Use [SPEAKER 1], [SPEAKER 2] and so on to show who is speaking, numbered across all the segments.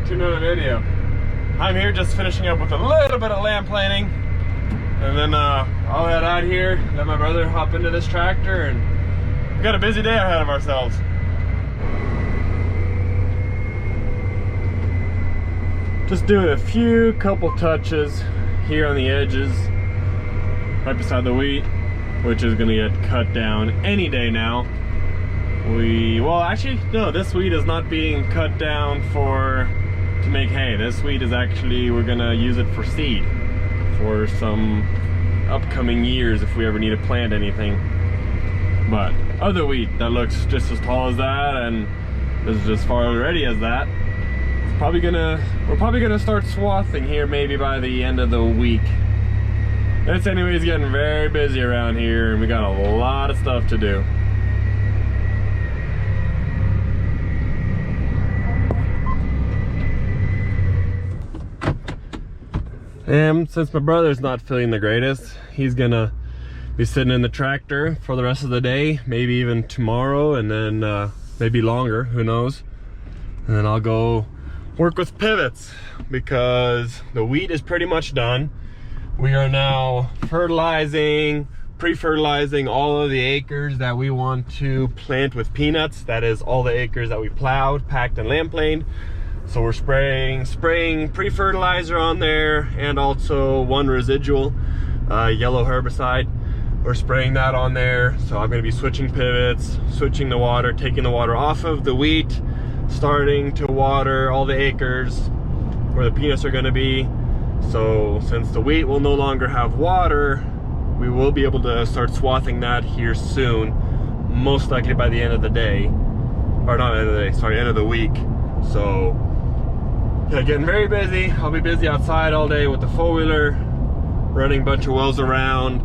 [SPEAKER 1] back to another video. I'm here just finishing up with a little bit of land planing, and then I'll head out here, let my brother hop into this tractor, and we got a busy day ahead of ourselves. Just doing a couple touches here on the edges, right beside the wheat, which is gonna get cut down any day now. Well, actually, no, this wheat is not being cut down to make hay. This wheat is actually, we're gonna use it for seed for some upcoming years if we ever need to plant anything. But other wheat that looks just as tall as that and is as far already as that, we're probably gonna start swathing here maybe by the end of the week. It's anyways getting very busy around here, and we got a lot of stuff to do. And since my brother's not feeling the greatest, he's gonna be sitting in the tractor for the rest of the day, maybe even tomorrow, and then maybe longer, who knows. And then I'll go work with pivots because the wheat is pretty much done. We are now fertilizing, pre-fertilizing all of the acres that we want to plant with peanuts. That is all the acres that we plowed, packed, and land planed. So we're spraying pre-fertilizer on there, and also one residual yellow herbicide. We're spraying that on there. So I'm gonna be switching pivots, switching the water, taking the water off of the wheat, starting to water all the acres where the peanuts are gonna be. So since the wheat will no longer have water, we will be able to start swathing that here soon, most likely by the end of the day, or not end of the day, sorry, end of the week. So yeah, getting very busy. I'll be busy outside all day with the four-wheeler, running a bunch of wells around.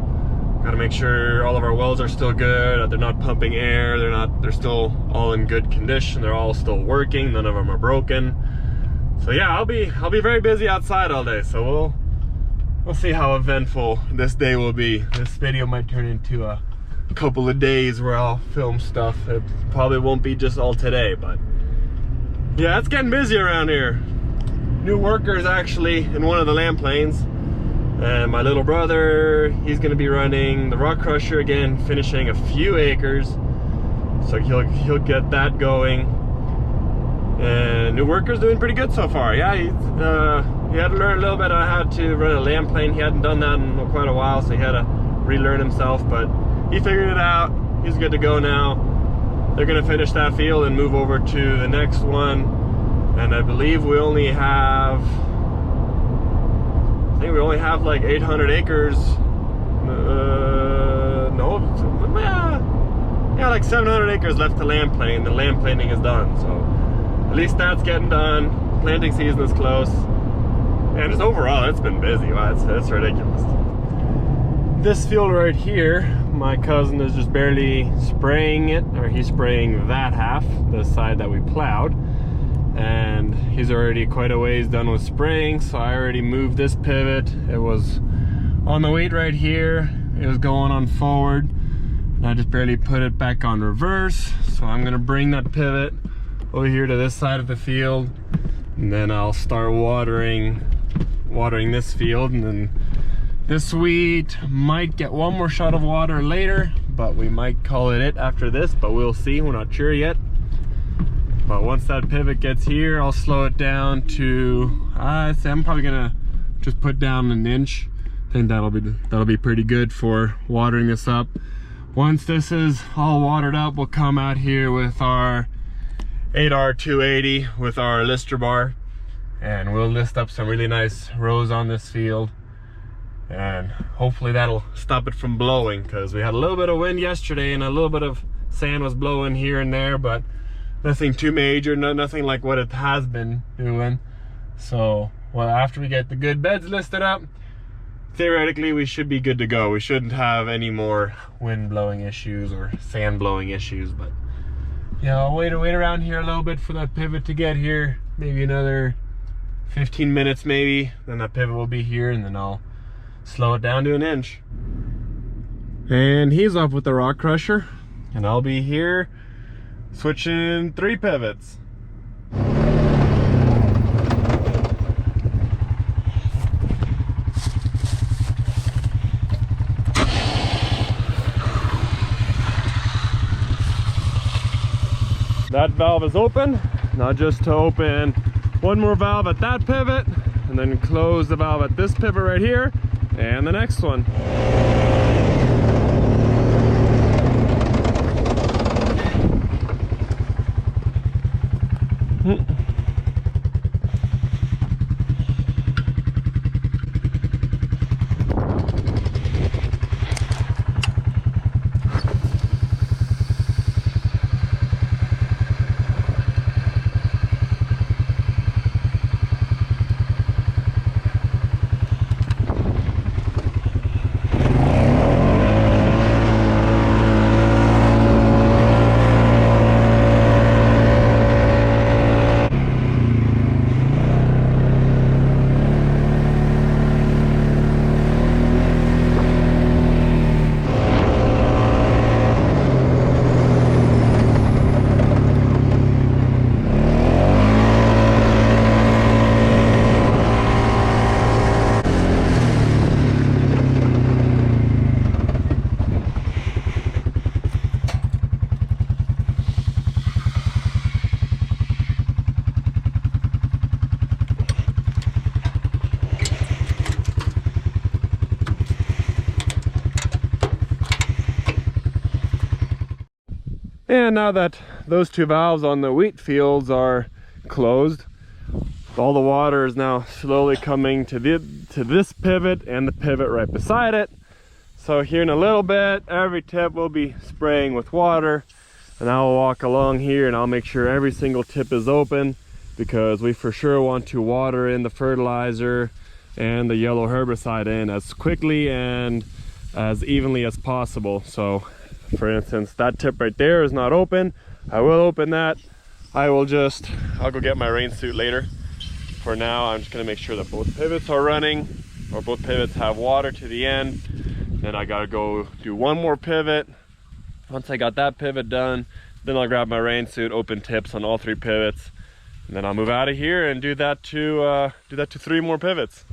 [SPEAKER 1] Got to make sure all of our wells are still good, that they're not pumping air, they're still all in good condition, they're all still working, none of them are broken. So yeah, I'll be very busy outside all day. So we'll see how eventful this day will be. This video might turn into a couple of days where I'll film stuff. It probably won't be just all today, but yeah, it's getting busy around here. New workers actually in one of the land planes, and my little brother, he's gonna be running the rock crusher again, finishing a few acres, so he'll get that going. And new worker's doing pretty good so far. Yeah, he had to learn a little bit on how to run a land plane. He hadn't done that in quite a while, so he had to relearn himself, but he figured it out. He's good to go now. They're gonna finish that field and move over to the next one. And I believe we only have, like 800 acres. Yeah, like 700 acres left to land plane. The land planing is done, so at least that's getting done. Planting season is close, and just overall, it's been busy. Wow, it's ridiculous. This field right here, my cousin is just barely spraying it, or he's spraying that half, the side that we plowed. And he's already quite a ways done with spraying, so I already moved this pivot. It was on the wheat right here, it was going on forward, and I just barely put it back on reverse. So I'm gonna bring that pivot over here to this side of the field, and then I'll start watering this field. And then this wheat might get one more shot of water later, but we might call it after this, but we'll see, we're not sure yet. But once that pivot gets here, I'll slow it down to, I'm probably gonna just put down 1 inch. I think that'll be pretty good for watering this up. Once this is all watered up, we'll come out here with our 8R280 with our lister bar, and we'll list up some really nice rows on this field. And hopefully that'll stop it from blowing, because we had a little bit of wind yesterday and a little bit of sand was blowing here and there, but nothing too major, nothing like what it has been doing. So, well, after we get the good beds listed up, theoretically we should be good to go. We shouldn't have any more wind blowing issues or sand blowing issues. But yeah, I'll wait around here a little bit for that pivot to get here. Maybe another 15 minutes maybe, then that pivot will be here, and then I'll slow it down to 1 inch. And he's off with the rock crusher, and I'll be here switching 3 pivots. That valve is open. Now just to open one more valve at that pivot, and then close the valve at this pivot right here, and the next one. And now that those two valves on the wheat fields are closed, all the water is now slowly coming to this pivot and the pivot right beside it. So here in a little bit, every tip will be spraying with water, and I'll walk along here and I'll make sure every single tip is open, because we for sure want to water in the fertilizer and the yellow herbicide in as quickly and as evenly as possible. So for instance, that tip right there is not open. I will open that. I'll go get my rain suit later. For now, I'm just gonna make sure that both pivots are running, or both pivots have water to the end. Then I gotta go do one more pivot. Once I got that pivot done, then I'll grab my rain suit, open tips on all three pivots, and then I'll move out of here and do that to 3 more pivots.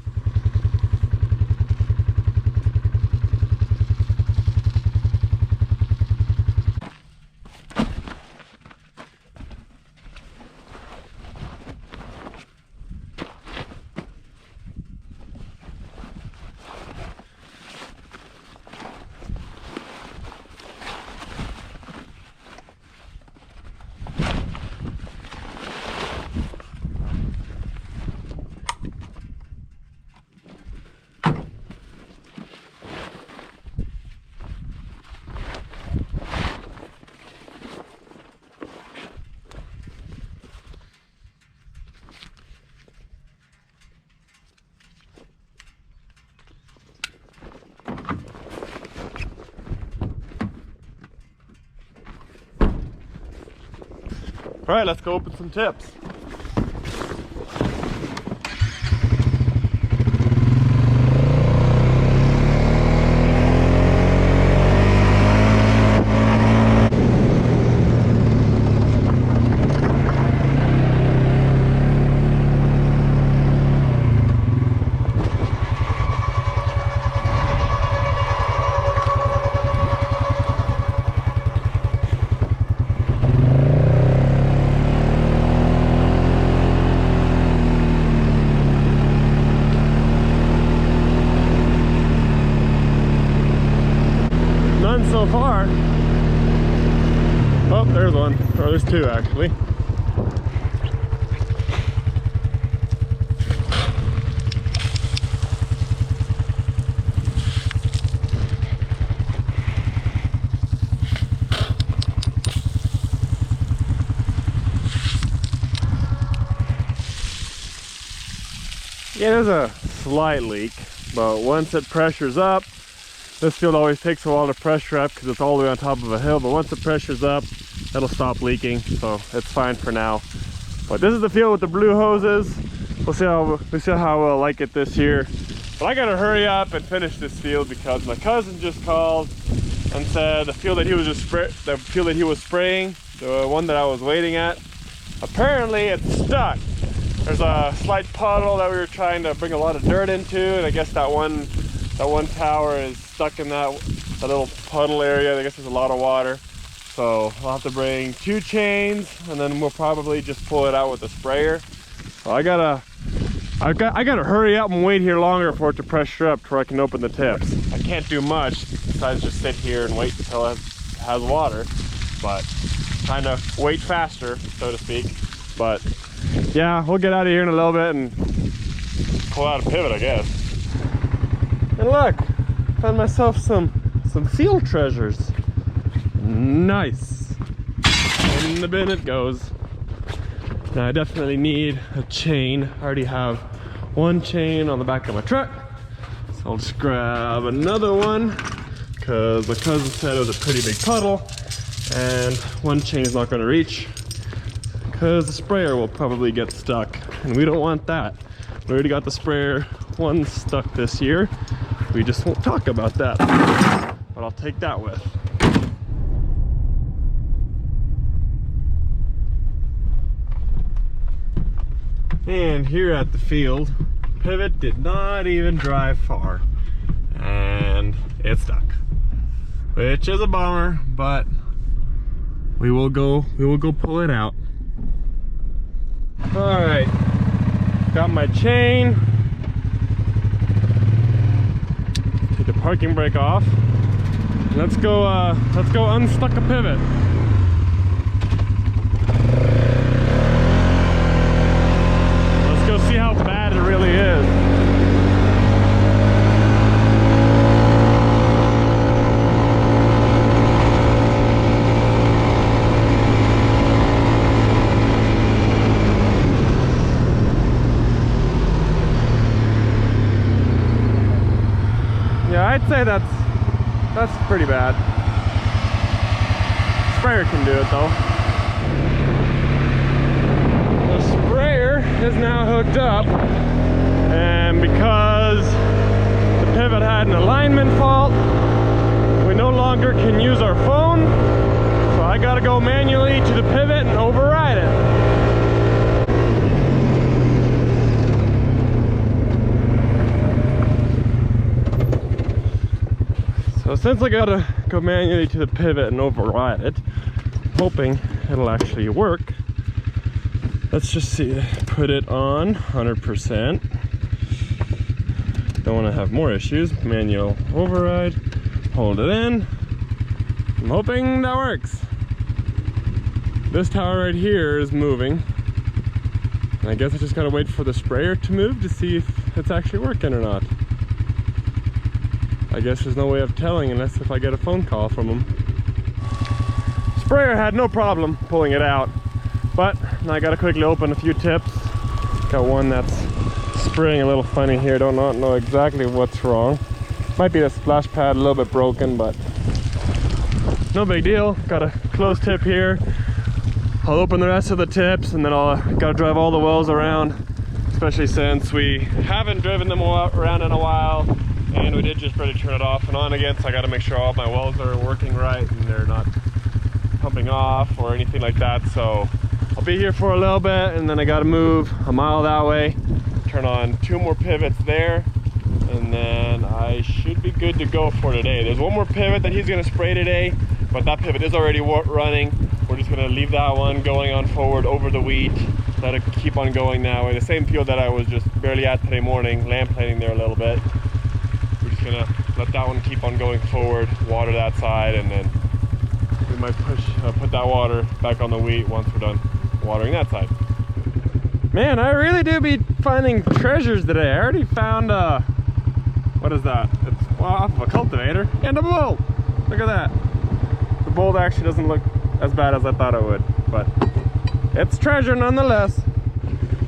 [SPEAKER 1] All right, let's go open some tips. So far. Oh, there's one. Or there's two actually. Yeah, there's a slight leak, but once it pressures up, this field always takes a while to pressure up because it's all the way on top of a hill, but once the pressure's up, it'll stop leaking, so it's fine for now. But this is the field with the blue hoses. We'll see how we'll like it this year. But I gotta hurry up and finish this field because my cousin just called and said the field that he was spraying, the one that I was waiting at, apparently it's stuck. There's a slight puddle that we were trying to bring a lot of dirt into, and I guess that one tower is stuck in that little puddle area. I guess there's a lot of water. So we'll have to bring 2 chains, and then we'll probably just pull it out with a sprayer. So I gotta hurry up and wait here longer for it to pressure up to where I can open the tips. I can't do much besides just sit here and wait until it has water, but trying to wait faster, so to speak. But yeah, we'll get out of here in a little bit and pull out a pivot, I guess. And look, found myself some field treasures. Nice. In the bin it goes. Now I definitely need a chain. I already have 1 chain on the back of my truck, so I'll just grab another one because my cousin said it was a pretty big puddle and 1 chain is not going to reach because the sprayer will probably get stuck, and we don't want that. We already got the sprayer 1 stuck this year. We just won't talk about that, but I'll take that with. And here at the field, pivot did not even drive far, and it's stuck, which is a bummer, but we will go pull it out. All right, got my chain. Take the parking brake off. Let's go unstuck a pivot. Let's go see how bad it really is. Yeah, I'd say that's pretty bad. Sprayer can do it though. The sprayer is now hooked up, and because the pivot had an alignment fault, we no longer can use our phone, so I gotta go manually to the pivot and override it. So since I gotta go manually to the pivot and override it, hoping it'll actually work, let's just see, put it on 100%. Don't want to have more issues. Manual override, hold it in. I'm hoping that works. This tower right here is moving, and I guess I just gotta wait for the sprayer to move to see if it's actually working or not. I guess there's no way of telling unless if I get a phone call from them. Sprayer had no problem pulling it out, but now I gotta quickly open a few tips. Got one that's spraying a little funny here. Don't know exactly what's wrong. Might be the splash pad a little bit broken, but no big deal. Got a closed tip here. I'll open the rest of the tips, and then I'll gotta drive all the wells around, especially since we haven't driven them around in a while. And we did just pretty turn it off and on again, so I got to make sure all my wells are working right and they're not pumping off or anything like that. So I'll be here for a little bit, and then I got to move a mile that way, turn on 2 more pivots there, and then I should be good to go for today. There's 1 more pivot that he's going to spray today, but that pivot is already running. We're just going to leave that one going on forward over the wheat, let it keep on going that way. The same field that I was just barely at today morning, lamp planting there a little bit. Gonna let that one keep on going forward, water that side, and then we might put that water back on the wheat once we're done watering that side. Man, I really do be finding treasures today. I already found what is that? It's off of a cultivator and a bolt. Look at that. The bolt actually doesn't look as bad as I thought it would, but it's treasure nonetheless.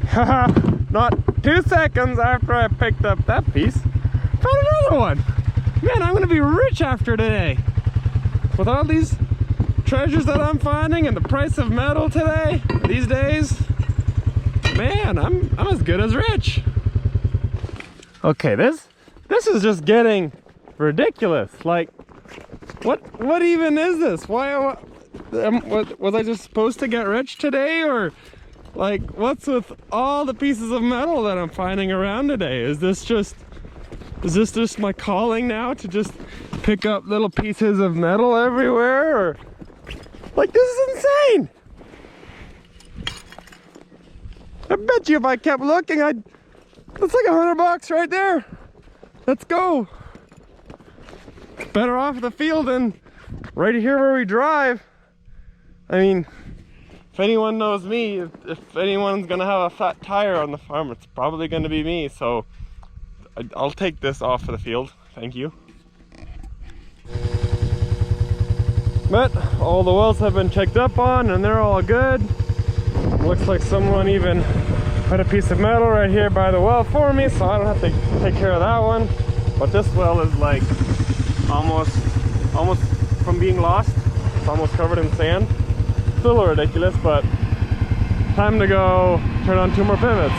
[SPEAKER 1] Haha. Not 2 seconds after I picked up that piece, found another one. Man, I'm gonna be rich after today. With all these treasures that I'm finding and the price of metal today, these days, man, I'm as good as rich. Okay, this is just getting ridiculous. Like, what even is this? Why was I just supposed to get rich today, or like, what's with all the pieces of metal that I'm finding around today? Is this just my calling now, to just pick up little pieces of metal everywhere? Or Like, this is insane. I bet you if I kept looking, that's like $100 right there. Let's go. Better off the field than right here where we drive. I mean, if anyone knows me, if anyone's gonna have a flat tire on the farm, it's probably gonna be me. So I'll take this off of the field. Thank you. But all the wells have been checked up on and they're all good. Looks like someone even put a piece of metal right here by the well for me, so I don't have to take care of that one. But this well is like almost from being lost. It's almost covered in sand. It's a little ridiculous, but time to go turn on 2 more pivots.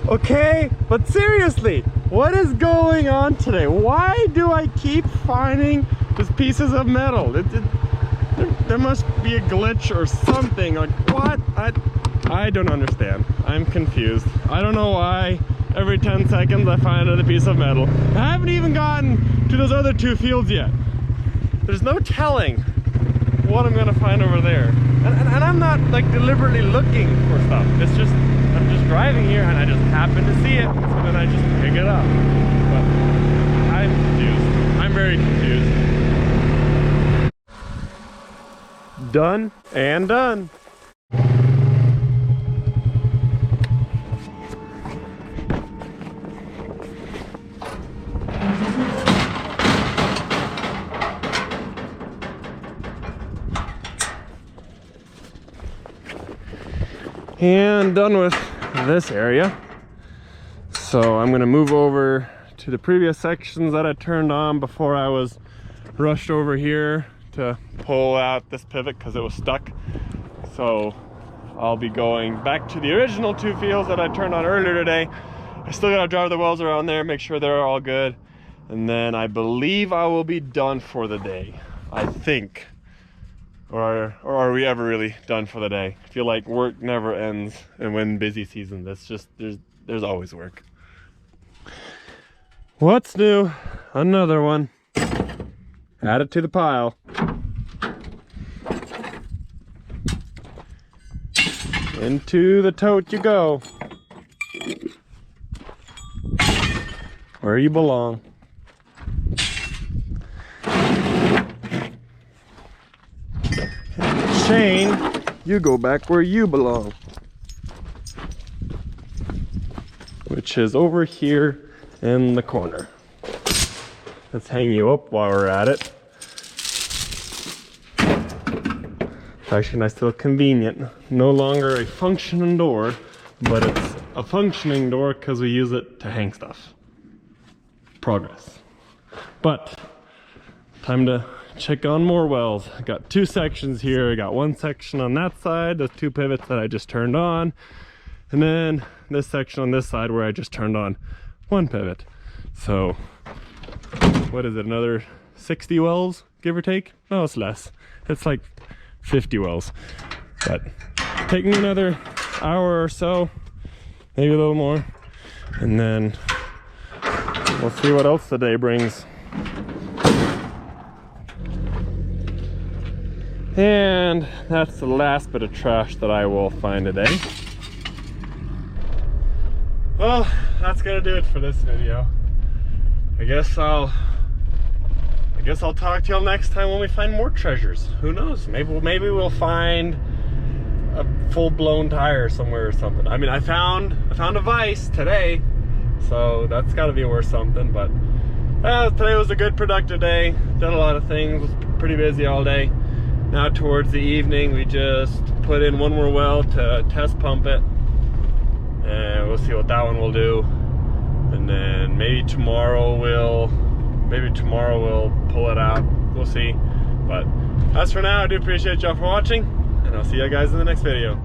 [SPEAKER 1] Okay, but seriously, what is going on today? Why do I keep finding just pieces of metal? There must be a glitch or something. Like, what? I don't understand. I'm confused. I don't know why every 10 seconds I find another piece of metal. I haven't even gotten to those other 2 fields yet. There's no telling what I'm gonna find over there. And I'm not like deliberately looking for stuff. It's just, I'm just driving here and I just happen to see it. So then I just pick it up. But I'm confused. I'm very confused. Done and done. And done with this area. So I'm gonna move over to the previous sections that I turned on before I was rushed over here to pull out this pivot because it was stuck. So I'll be going back to the original 2 fields that I turned on earlier today. I still gotta drive the wells around there, make sure they're all good, and then I believe I will be done for the day. I think. Or are we ever really done for the day? I feel like work never ends, and when busy season, that's just there's always work. What's new? Another one. Add it to the pile. Into the tote you go. Where you belong. Shane, you go back where you belong. Which is over here in the corner. Let's hang you up while we're at it. It's actually nice little convenient. No longer a functioning door, but it's a functioning door because we use it to hang stuff. Progress. But time to check on more wells. I got 2 sections here. I got 1 section on that side, those 2 pivots that I just turned on, and then this section on this side where I just turned on 1 pivot. So what is it, another 60 wells, give or take? No, it's less. It's like 50 wells. But taking another hour or so, maybe a little more, and then we'll see what else the day brings. And that's the last bit of trash that I will find today. Well, that's gonna do it for this video. I guess I'll talk to y'all next time when we find more treasures. Who knows? Maybe we'll find a full-blown tire somewhere or something. I mean, I found a vise today, so that's got to be worth something. But today was a good, productive day. Done a lot of things. Was pretty busy all day. Now towards the evening, we just put in 1 more well to test pump it, and we'll see what that one will do. And then maybe tomorrow we'll pull it out. We'll see. But as for now, I do appreciate y'all for watching, and I'll see you guys in the next video.